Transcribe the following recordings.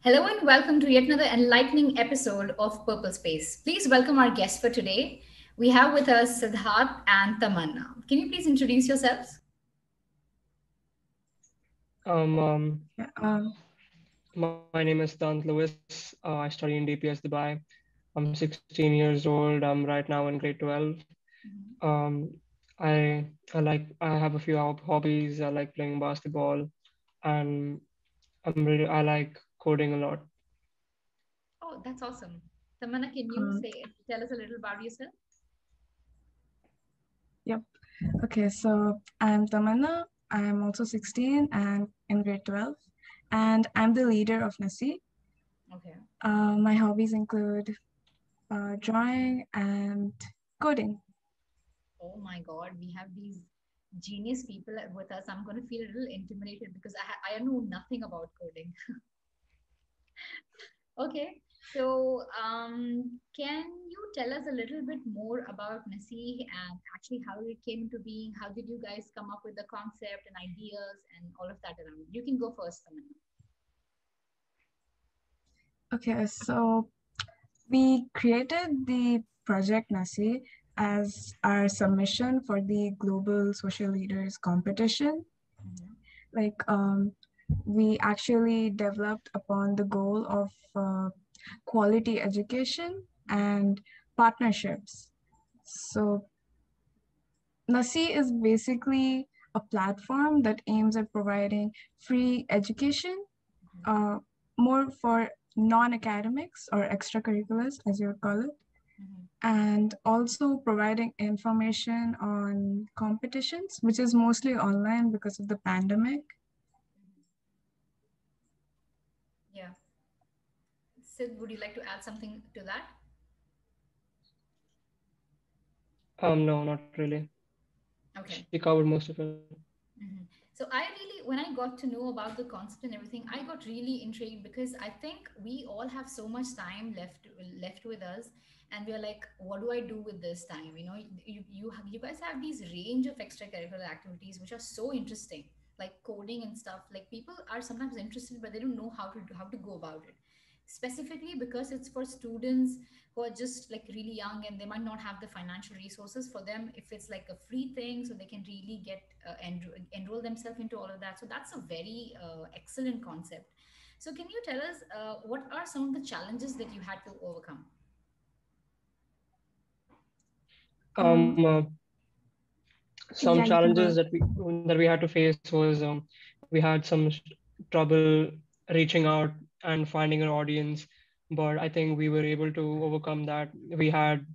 Hello and welcome to yet another enlightening episode of Purple Space. Please welcome our guests for today. We have with us Siddharth and Tamanna. Can you please introduce yourselves? Um, um, Yeah, um, my name is Siddharth Lewis. I study in DPS Dubai. I'm 16 years old. I'm right now in grade 12. Um, I have a few hobbies. I like playing basketball, and I like coding a lot. Oh, that's awesome. Tamanna, can you um, tell us a little about yourself? yep. Okay, so I'm Tamanna. I'm also 16 and in grade 12, and I'm the leader of Naseeh. Okay. My hobbies include drawing and coding. Oh my God, we have these genius people with us. I'm going to feel a little intimidated because I know nothing about coding. Okay, so can you tell us a little bit more about Naseeh and actually how it came into being? How did you guys come up with the concept and ideas and all of that around? You can go first, Tamanna. Okay, so we created the project Naseeh as our submission for the Global Social Leaders competition. Mm-hmm. Like, we actually developed upon the goal of quality education and partnerships. So Nasi is basically a platform that aims at providing free education, uh, more for non-academics or extracurriculars, as you would call it, Mm-hmm. and also providing information on competitions, which is mostly online because of the pandemic. Yeah. Sid, would you like to add something to that? No, not really. Okay. She covered most of it. Mhm. So I really, when I got to know about the concept and everything, I got really intrigued because I think we all have so much time left with us, and we're like, what do I do with this time? You guys have these range of extracurricular activities which are so interesting, like coding and stuff. Like people are sometimes interested, but they don't know how to go about it. Specifically because it's for students who are just like really young and they might not have the financial resources for them if it's like a free thing so they can really get enroll themselves into all of that, so that's a very excellent concept. So can you tell us what are some of the challenges that you had to overcome? Um, Um, uh, some yeah, you can go challenges ahead. that we had to face was we had some trouble reaching out and finding an audience, but I think we were able to overcome that. We had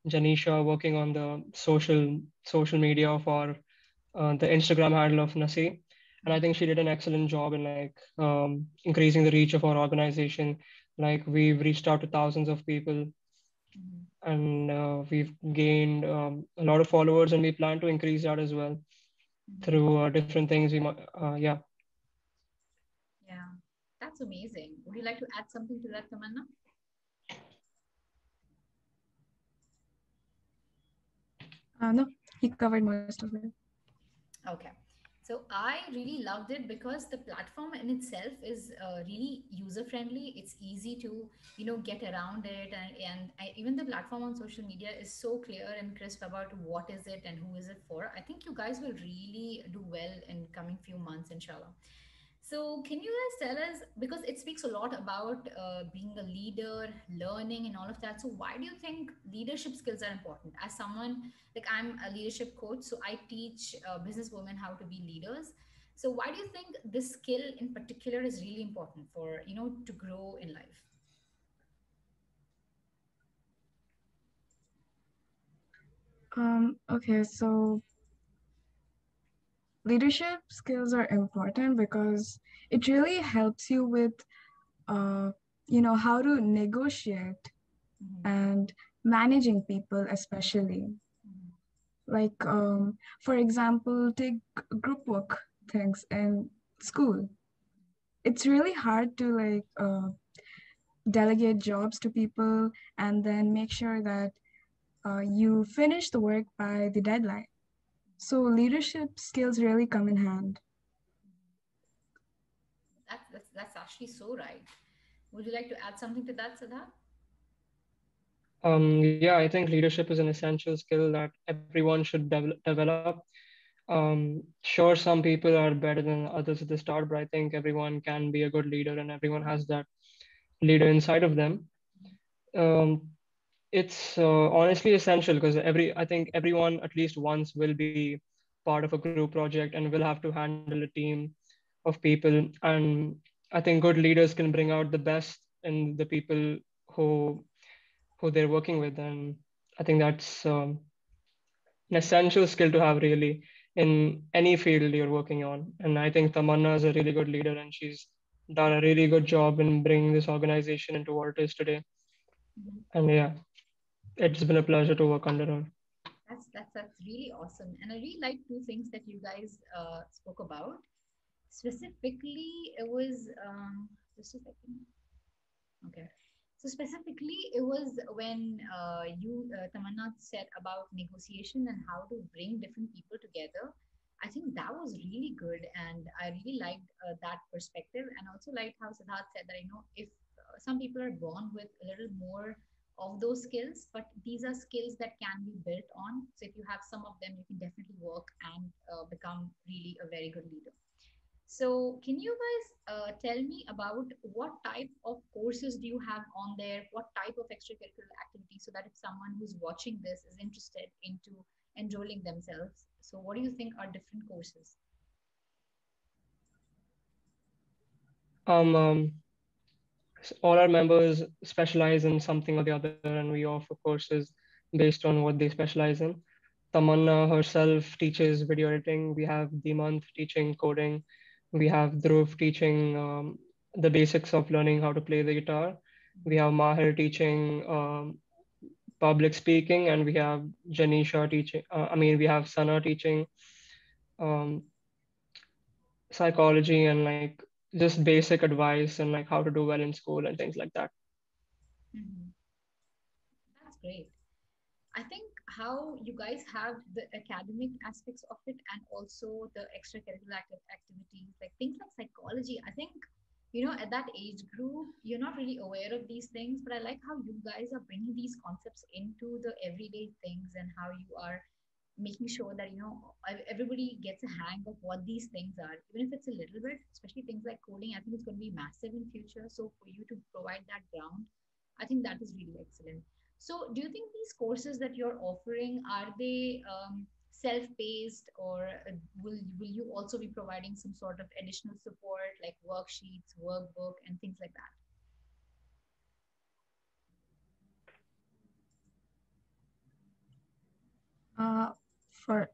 Janisha working on the social media for the Instagram handle of Nasi, and I Mm-hmm. think she did an excellent job in like increasing the reach of our organization. Like we've reached out to thousands of people, Mm-hmm. and we've gained a lot of followers, and we plan to increase that as well Mm-hmm. through different things. We might, yeah. Yeah, that's amazing. Would you like to add something to that, Tamanna? No, he covered most of it. Okay. So I really loved it because the platform in itself is really user friendly. It's easy to, get around it. And even the platform on social media is so clear and crisp about what is it and who is it for. I think you guys will really do well in coming few months, inshallah. So, can you guys tell us, because it speaks a lot about being a leader, learning, and all of that. So, why do you think leadership skills are important? As someone, like I'm a leadership coach, so I teach businesswomen how to be leaders. So, why do you think this skill in particular is really important for, to grow in life? Okay, so leadership skills are important because it really helps you with, uh, how to negotiate Mm-hmm. and managing people, especially. Mm-hmm. Like, for example, take group work things in school. It's really hard to delegate jobs to people and then make sure that you finish the work by the deadline. So leadership skills really come in hand. That's actually so right. Would you like to add something to that, Siddharth? Yeah, I think leadership is an essential skill that everyone should develop. Sure, some people are better than others at the start, but I think everyone can be a good leader and everyone has that leader inside of them. Um, it's honestly essential because I think everyone at least once will be part of a group project and will have to handle a team of people. And I think good leaders can bring out the best in the people who who they're working with, and I think that's an essential skill to have really in any field you're working on. And I think Tamanna is a really good leader, and she's done a really good job in bringing this organization into what it is today. Mhm. And yeah, it's been a pleasure to work under her. That's really awesome, and I really like two things that you guys spoke about. Specifically, it was just a second. Okay. So specifically, it was when Tamanna, said about negotiation and how to bring different people together. I think that was really good, and I really liked that perspective, and also liked how Siddharth said that if some people are born with a little more of those skills, but these are skills that can be built on. So if you have some of them, you can definitely work and become really a very good leader. So, can you guys tell me about what type of courses do you have on there? What type of extracurricular activities, so that if someone who's watching this is interested into enrolling themselves, so what do you think are different courses? Um, all our members specialize in something or the other, and we offer courses based on what they specialize in. Tamanna herself teaches video editing. We have Dimant teaching coding. We have Dhruv teaching the basics of learning how to play the guitar. We have Mahir teaching public speaking, and we have Janisha teaching. We have Sana teaching um, psychology and like just basic advice and like how to do well in school and things like that. Mm-hmm. That's great. I think how you guys have the academic aspects of it and also the extracurricular activities, like things like psychology. I think, at that age group, you're not really aware of these things, but I like how you guys are bringing these concepts into the everyday things and how you are making sure that everybody gets a hang of what these things are, even if it's a little bit, especially things like coding. I think it's going to be massive in future, so for you to provide that ground, I think that is really excellent. So do you think these courses that you're offering, are they self-paced, or will you also be providing some sort of additional support like worksheets, workbook, and things like that? Uh, for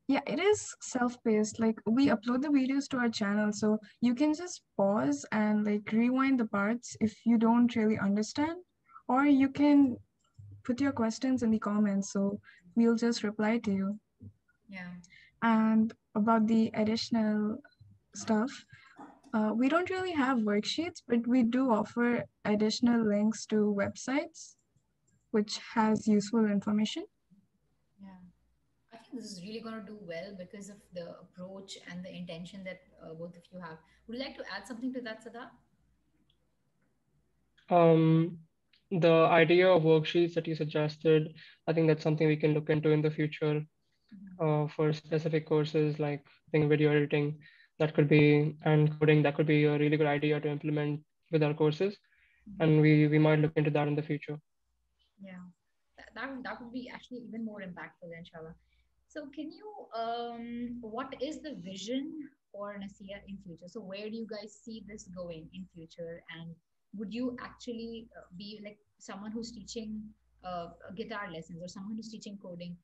Yeah, it is self-paced. Like we upload the videos to our channel, so you can just pause and like rewind the parts if you don't really understand, or you can put your questions in the comments, so we'll just reply to you. Yeah. And about the additional stuff, we don't really have worksheets, but we do offer additional links to websites which has useful information. Yeah. I think this is really going to do well because of the approach and the intention that both of you have. Would you like to add something to that, Sada? Um, the idea of worksheets that you suggested, I think that's something we can look into in the future Mhm. for specific courses like I think video editing. That could be and coding. That could be a really good idea to implement with our courses, Mhm. and we might look into that in the future. Yeah, that would be actually even more impactful, inshallah. So, can you, what is the vision for Naseeh in future? So, where do you guys see this going in future? And would you actually be like someone who's teaching guitar lessons or someone who's teaching coding?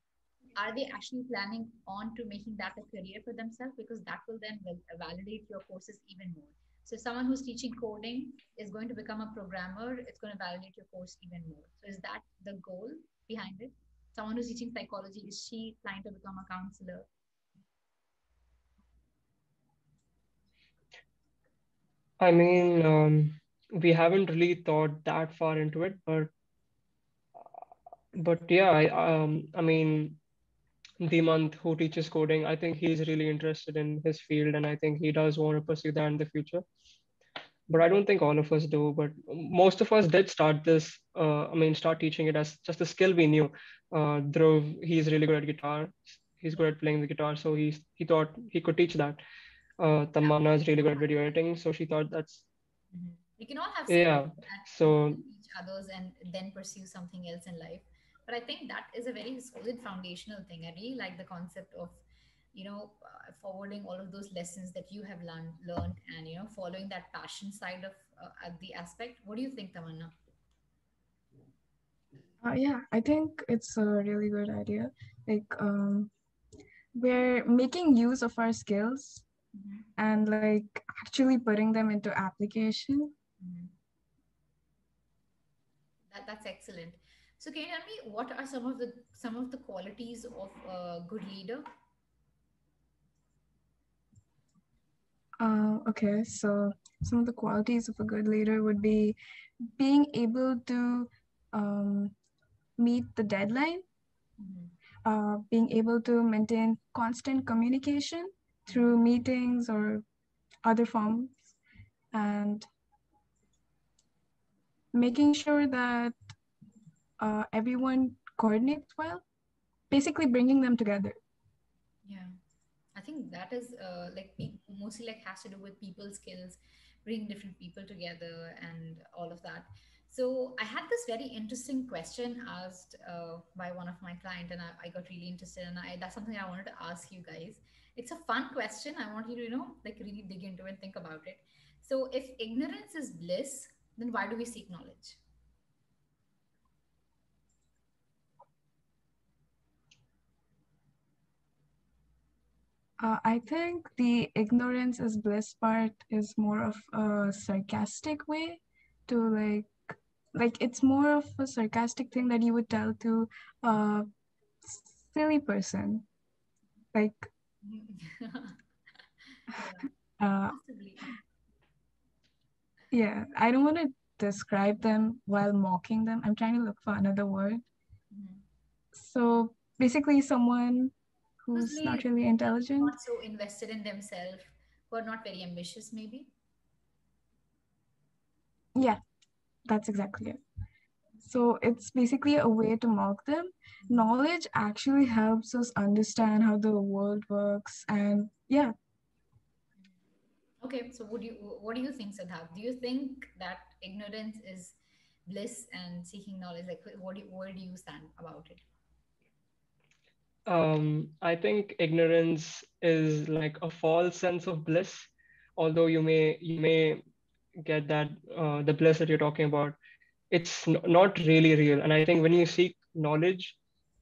Are they actually planning on to making that a career for themselves, because that will then validate your courses even more? So someone who's teaching coding is going to become a programmer, it's going to validate your course even more. So is that the goal behind it? Someone who's teaching psychology, is she trying to become a counselor? I mean, we haven't really thought that far into it, but yeah, I mean, the month who teaches coding, I think he's really interested in his field, and I think he does want to pursue that in the future. but I don't think all of us do. But most of us did start this. I mean, start teaching it as just a skill we knew. Dhruv, he's really good at guitar. He's good at playing the guitar, so he thought he could teach that. Tamanna is really good at video editing, so she thought that's Mhm. We can all have skills yeah. and we So can teach others and then pursue something else in life. But I think that is a very solid foundational thing. I really like the concept of, forwarding all of those lessons that you have learned, and following that passion side of the aspect. What do you think, Tamanna? Yeah, I think it's a really good idea. Like, we're making use of our skills Hmm. and like actually putting them into application. Hmm. That's excellent. So can you tell me what are some of the qualities of a good leader? Okay, so some of the qualities of a good leader would be being able to um, meet the deadline, Hmm. being able to maintain constant communication through Hmm. meetings or other forms, and making sure that everyone coordinates well, basically bringing them together. Yeah. I think that is like mostly like has to do with people skills, bring different people together and all of that. So I had this very interesting question asked by one of my client, and I got really interested, and that's something I wanted to ask you guys. It's a fun question. I want you to like really dig into it and think about it. So if ignorance is bliss, then why do we seek knowledge? I think the ignorance is bliss part is more of a sarcastic way to like it's more of a sarcastic thing that you would tell to a silly person. Like Yeah, uh possibly. yeah, I don't want to describe them while mocking them. I'm trying to look for another word. Mhm. So basically someone Who's who's not lazy, really intelligent. not so invested in themselves, who are not very ambitious, maybe. Yeah, that's exactly it. So it's basically a way to mock them. Knowledge actually helps us understand how the world works. And yeah, Okay, so what do you think, Siddharth? Do you think that ignorance is bliss and seeking knowledge? Like, where do you stand about it? I think ignorance is like a false sense of bliss, although you may get that the bliss that you're talking about, it's not really real. And I think when you seek knowledge,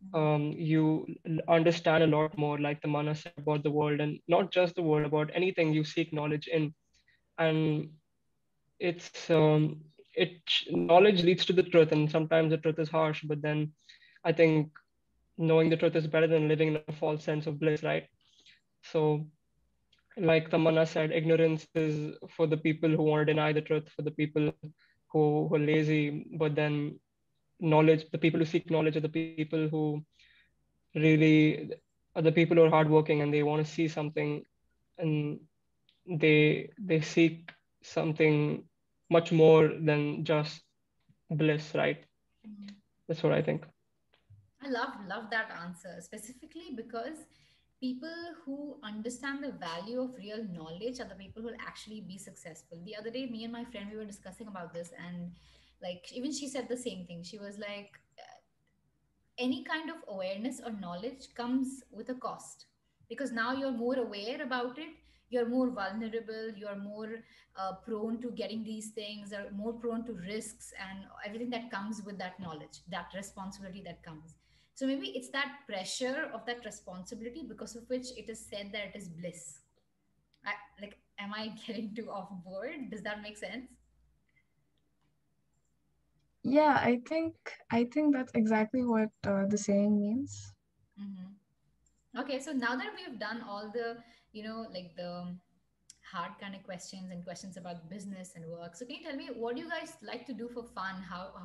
Mhm. you understand a lot more, like the Mana said, about the world, and not just the world, about anything you seek knowledge in. And it's knowledge leads to the truth, and sometimes the truth is harsh, but then I think knowing the truth is better than living in a false sense of bliss, right? So, like Tamanna said, ignorance is for the people who want to deny the truth, for the people who are lazy, but then knowledge, the people who seek knowledge are the people who really are the people who are hardworking and they want to see something, and they seek something much more than just bliss, right? Mhm. That's what I think. I love that answer specifically because people who understand the value of real knowledge are the people who will actually be successful. The other day, me and my friend we were discussing about this, and like even she said the same thing. She was like, any kind of awareness or knowledge comes with a cost, because now you're more aware about it, you're more vulnerable, you're more prone to getting these things, or more prone to risks and everything that comes with that knowledge, that responsibility that comes. So maybe it's that pressure of that responsibility because of which it is said that it is bliss. Like, am I getting too off board? Does that make sense? yeah, I think that's exactly what the saying means. Hmm. Okay, so now that we've done all the, like the hard kind of questions and questions about business and work, so can you tell me what do you guys like to do for fun?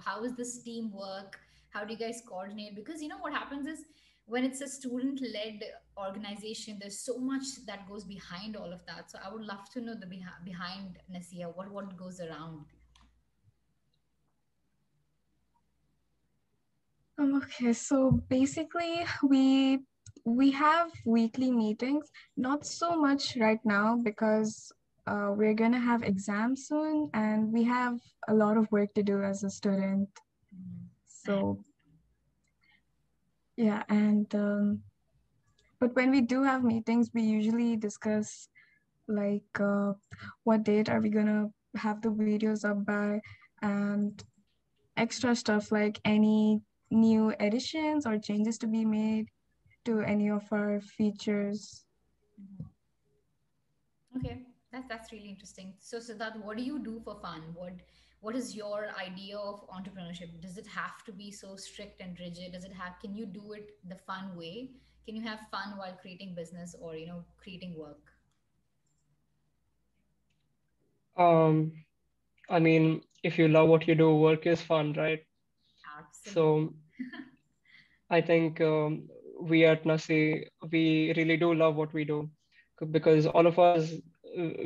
How is this teamwork? How do you guys coordinate? Because what happens is when it's a student-led organization, there's so much that goes behind all of that. So I would love to know the behind Naseeh, what goes around. Okay, so basically we have weekly meetings, not so much right now because we're gonna have exams soon and we have a lot of work to do as a student. Mhm. I So yeah, and but when we do have meetings, we usually discuss like what date are we gonna have the videos up by, and extra stuff like any new additions or changes to be made to any of our features. Mhm. Okay, that's really interesting. So Siddharth, what do you do for fun? What is your idea of entrepreneurship? Does it have to be so strict and rigid? Does it have, can you do it the fun way? Can you have fun while creating business or, creating work? Um, I mean, if you love what you do, work is fun, right? Absolutely. So I think we at Nasi, we really do love what we do because all of us,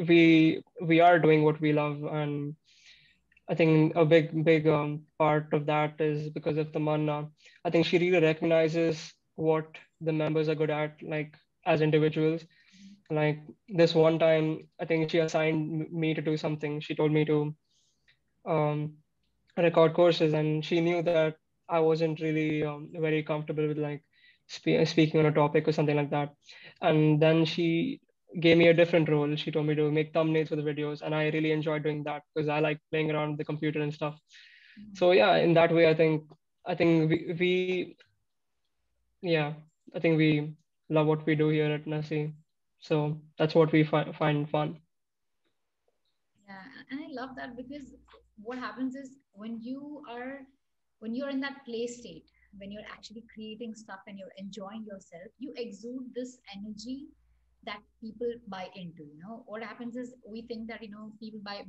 we are doing what we love, and I think a big part of that is because of Tamanna. I think she really recognizes what the members are good at, like as individuals. Like this one time, I think she assigned me to do something. She told me to um, record courses, and she knew that I wasn't really very comfortable with like speaking on a topic or something like that. And then she gave me a different role. She told me to make thumbnails for the videos, and I really enjoyed doing that because I like playing around with the computer and stuff. Mhm. So yeah, in that way, I think we yeah, I think we love what we do here at Nasi. So that's what we find fun. Yeah, and I love that because what happens is when you're in that play state, when you're actually creating stuff and you're enjoying yourself, you exude this energy that people buy into. What happens is we think that people buy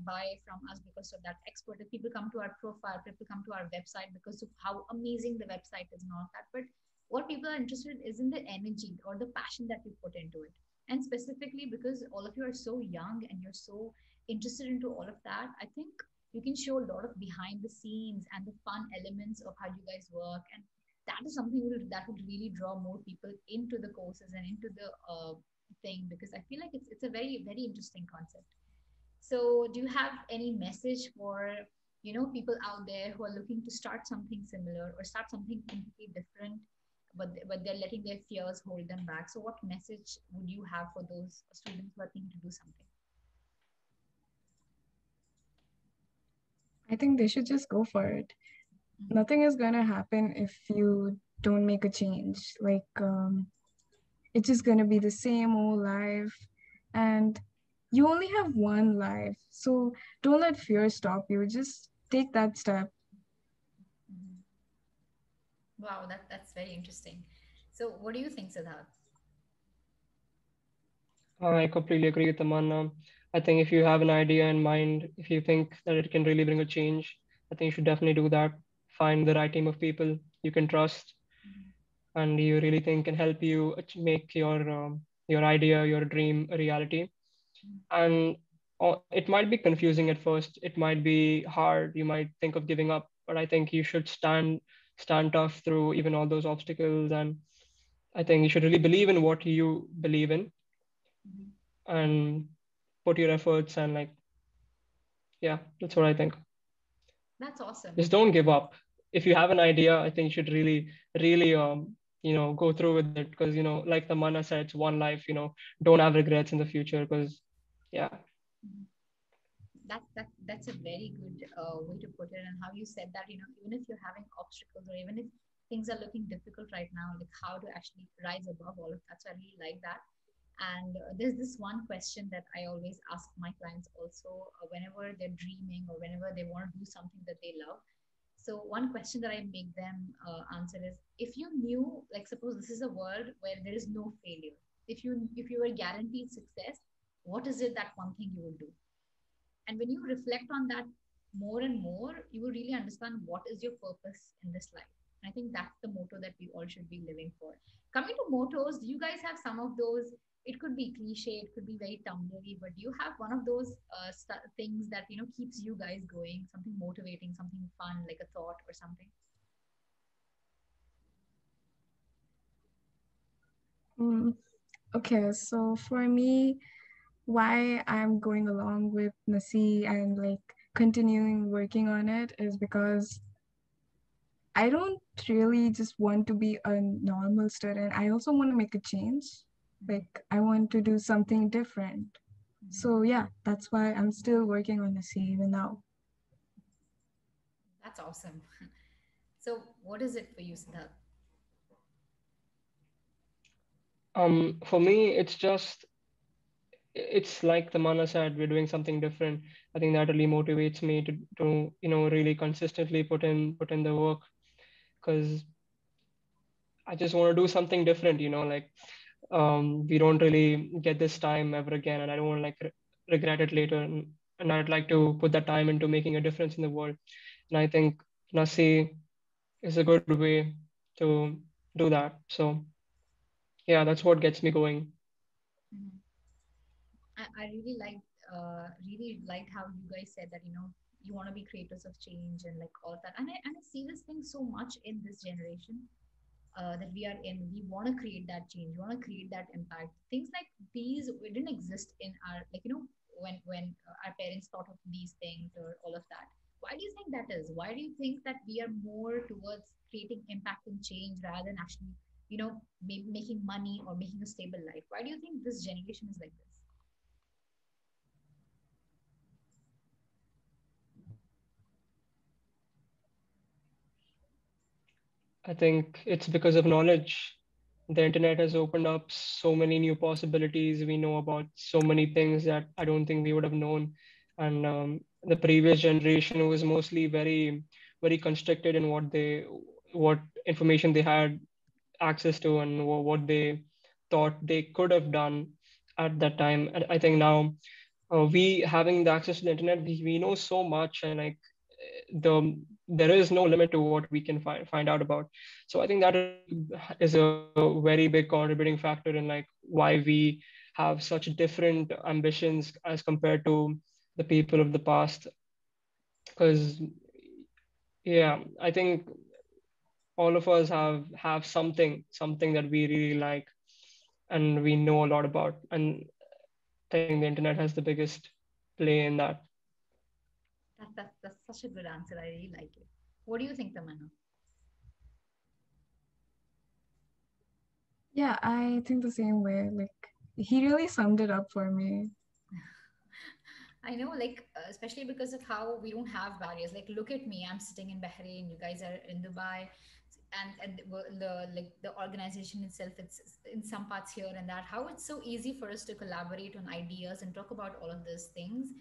from us because of that expertise. People come to our profile, people come to our website because of how amazing the website is and all that. But what people are interested in is in the energy or the passion that you put into it. And specifically because all of you are so young and you're so interested into all of that, I think you can show a lot of behind the scenes and the fun elements of how you guys work. And that is something that would really draw more people into the courses and into the thing, because I feel like it's a very, very interesting concept. So do you have any message for people out there who are looking to start something similar or start something completely different, but they're letting their fears hold them back? So what message would you have for those students who are thinking to do something? I think they should just go for it. Mhm. Nothing is gonna happen if you don't make a change. Like it's just gonna be the same old life, and you only have one life. So don't let fear stop you. Just take that step. Mhm. Wow, that's very interesting. So, what do you think, Siddharth? I completely agree with Tamanna. I think if you have an idea in mind, if you think that it can really bring a change, I think you should definitely do that. Find the right team of people you can trust Mhm. and you really think can help you make your idea, your dream a reality. Mhm. And it might be confusing at first. It might be hard. You might think of giving up, but I think you should stand tough through even all those obstacles. And I think you should really believe in what you believe in Mhm. and put your efforts and like yeah, that's what I think. That's awesome. Just don't give up. If you have an idea, I think you should really go through with it because like the mana said, it's one life. Don't have regrets in the future because yeah. Mhm. That's a very good way to put it. And how you said that, even if you're having obstacles or even if things are looking difficult right now, like how to actually rise above all of that. So I really like that. And there's this one question that I always ask my clients also, whenever they're dreaming or whenever they want to do something that they love. So one question that I make them answer is, if you knew, like suppose this is a world where there is no failure, if you were guaranteed success, what is it that one thing you would do? And when you reflect on that more and more, you will really understand what is your purpose in this life. I think that's the motto that we all should be living for. Coming to mottos, do you guys have some of those? It could be cliche, it could be very tumblery, but do you have one of those things that keeps you guys going? Something motivating, something fun, like a thought or something. Mm, okay, so for me, why I'm going along with Naseeh and like continuing working on it is because I don't really just want to be a normal student. I also want to make a change. Mhm, Like, I want to do something different. mhm. So, yeah, that's why I'm still working on Naseeh even now. That's awesome. So, what is it for you, Siddharth? For me, it's like the Mana said, we're doing something different. I think that really motivates me to really consistently put in the work, because I just want to do something different. Like, we don't really get this time ever again, and I don't want to like regret it later. And I'd like to put that time into making a difference in the world. And I think Nasi is a good way to do that. So yeah, that's what gets me going. Mhm. I really liked how you guys said that you want to be creators of change and like all of that, and I see this thing so much in this generation that we are in. We want to create that change. We want to create that impact. Things like these didn't exist in our like when our parents thought of these things or all of that. Why do you think that is? Why do you think that we are more towards creating impact and change rather than actually making money or making a stable life? Why do you think this generation is like this? I think it's because of knowledge. The internet has opened up so many new possibilities. We know about so many things that I don't think we would have known. And the previous generation was mostly very constricted in what information they had access to, and what they thought they could have done at that time. And I think now, we having the access to the internet, we know so much, and like, there is no limit to what we can find out about. So I think that is a very big contributing factor in like why we have such different ambitions as compared to the people of the past. Because yeah, I think all of us have something that we really like and we know a lot about, and I think the internet has the biggest play in that. That's such a good answer. I really like it. What do you think, Tamanna? Yeah, I think the same way. Like, he really summed it up for me. I know, like, especially because of how we don't have barriers. Like, look at me, I'm sitting in Bahrain, you guys are in Dubai, and the organization itself, it's in some parts here and that. How it's so easy for us to collaborate on ideas and talk about all of these things,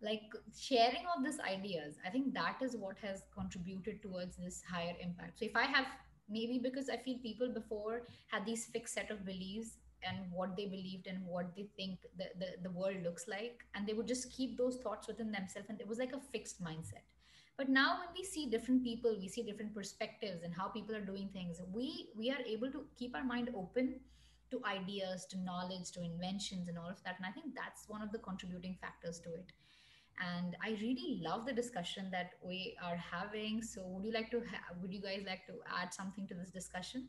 like sharing of these ideas. I think that is what has contributed towards this higher impact. So if I have, maybe because I feel people before had these fixed set of beliefs and what they believed and what they think the world looks like, and they would just keep those thoughts within themselves, and it was like a fixed mindset. But now when we see different people, we see different perspectives and how people are doing things, we are able to keep our mind open to ideas, to knowledge, to inventions and all of that. And I think that's one of the contributing factors to it. And I really love the discussion that we are having. So would you guys like to add something to this discussion?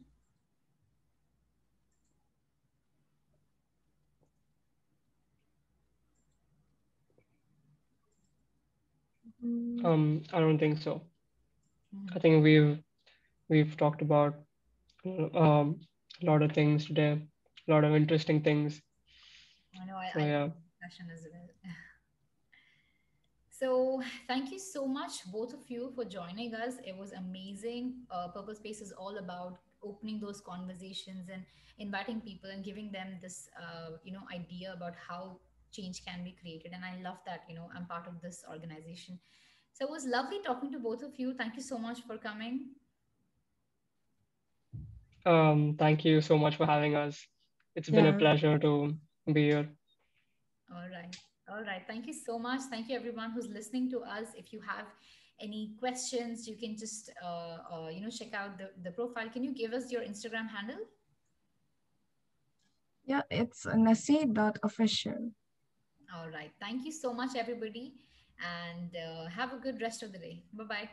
Mm, I don't think so. I Mhm. think we've talked about a lot of things today, a lot of interesting things. I know So I love yeah. the discussion as well. So, thank you so much, both of you, for joining us. It was amazing. Purple Space is all about opening those conversations and inviting people and giving them this, idea about how change can be created. And I love that, I'm part of this organization. So, it was lovely talking to both of you. Thank you so much for coming. Thank you so much for having us. It's been a yeah, pleasure to be here. All right. All right. Thank you so much. Thank you, everyone who's listening to us. If you have any questions, you can just check out the profile. Can you give us your Instagram handle? Yeah, it's Naseeh.official. All right. Thank you so much, everybody, and have a good rest of the day. Bye bye.